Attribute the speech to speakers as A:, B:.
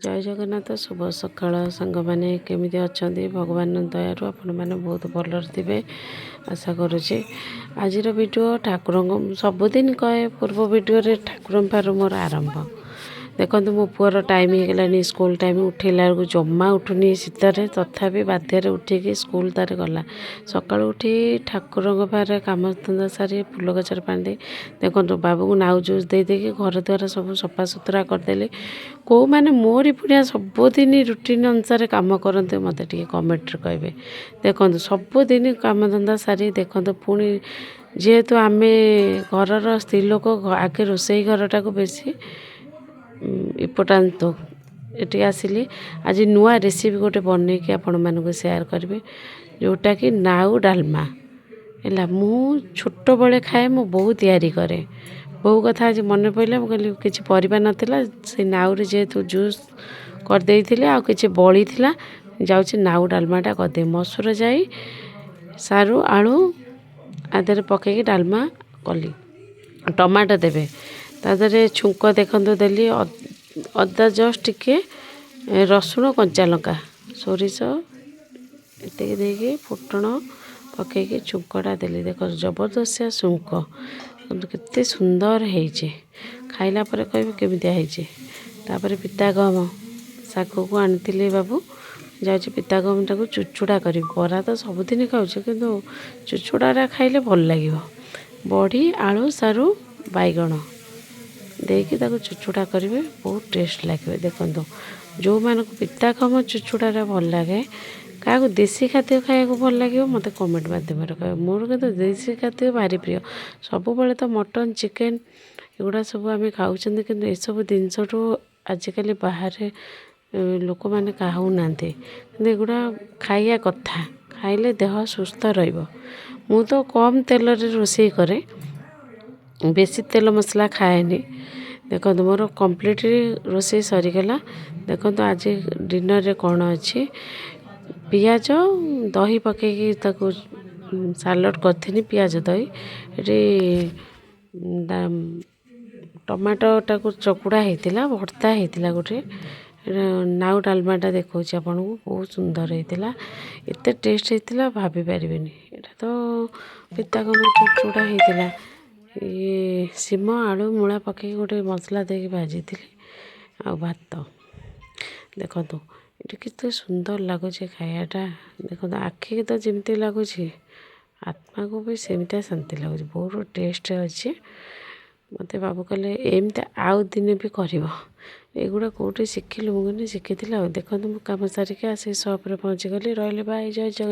A: जय जगन्नाथ शुभ सकाळ सांग मैंने केमी अच्छा भगवान दयारू आपण मैंने बहुत भलर थे आशा करुच्ची आज वीडियो ठाकुर सबुदिन कहे पूर्व वीडियो ठाकुर पार मोर आरंभ देखो मो पुअर टाइम होगलानी स्कूल टाइम उठेला जमा उठुनी शीतर तथापि बाध्य उठिकी स्कूल तार गला सका उठी ठाकुर पारे कम धंदा सारी फुल गचर पानी दे देखो बाबू को नाउ जूस दे देकी घर द्वार सब सफा सुतरा करदेली कौ मैंने मोरी पुड़िया सबुदिन रुटीन अनुसार कम करते मत कमेंट कहे देखो सबुदिन कम धंदा सारी देखो पुणी जेहेतु आम घर स्त्री लोक आगे रोसई घरटा को बेसी इम्पोर्टान्स तो ये आसिली आज नुआ रेसिपी गोटे बनईकि आपण मानक सेयार करी जोटा कि नाउ डालमा है मु छोट बड़े खाए मो बहुत तैयारी करे बहु कथा आज मन पड़ा मुझे किसी परिवा नाला से नाउ जेहेतु जूस करदे आ कि बड़ी थी जाऊँगी नाउ डालमाटा करदे मसूर जाई सारू आलू आधे पकईकि डालमा कली टमाटो देवे तादरे छुंक देखु देली अदा जस्ट टिके रसुण कंचा लंका सोरिष ये देकी फुटण पकईकि छुंकटा देली देख जबरदस्त छुंक केते सुंदर है खाइला पर कह केमितिया तापर पिता गहम शाग को आनी बाबू जाऊँगी पिता गहमटा को चुचुड़ा करी बरा तो सबुदिन खाऊँ कि चुचुड़ा खाइले भल लगे बड़ी आलू सारू बैगण देकी चुचुड़ा करेंगे बहुत टेस्ट लगे देखो जो मानक पिता गहम चुचुड़ा भल लगे क्या देसी खाद्य खाया भल लगे मत कमेंट मध्यम कह मोर कि देसी खाद्य भारी प्रिय सब तो मटन चिकेन एगुड़ा सब आम खाऊँ कि यू जिनसठू आजिकल बाहर लोक मैंने कहू ना एगुड़ा खाया कथा खाइले देह सुस्थ रु तो कम तेल रोषे करे बेसी तेल मसला खाएनी देखो मोर कम्प्लीटली रोषे सरीगला देखो आज डिनर रे कौन अच्छी पियाज दही पकईकि सालड करी पियाज दही ये टमाटोटा को चकुड़ा होता भर्ता होता गोटे नाउ डालमाटा देखा आपन को बहुत सुंदर होता एत टेस्ट होता भाभी पारे यहाँ तो पिता गहम चुचुड़ा होता ये सीम आलू मूला पकई गोटे मसला देके भाजी आ भात देखो ये कितने सुंदर लगुच खायाटा देखो आखि तो जमती लगुच आत्मा को भी सेमती शांति लगुच बहुत टेस्ट अच्छे मत बाबू कहले एमती आउ दिन भी कर एगुड़ा कौटे शिखिलु मुझे शिखी देखो कम सारिक आस सप्रे पहुँची गली रही बाय जय जगन्नाथ।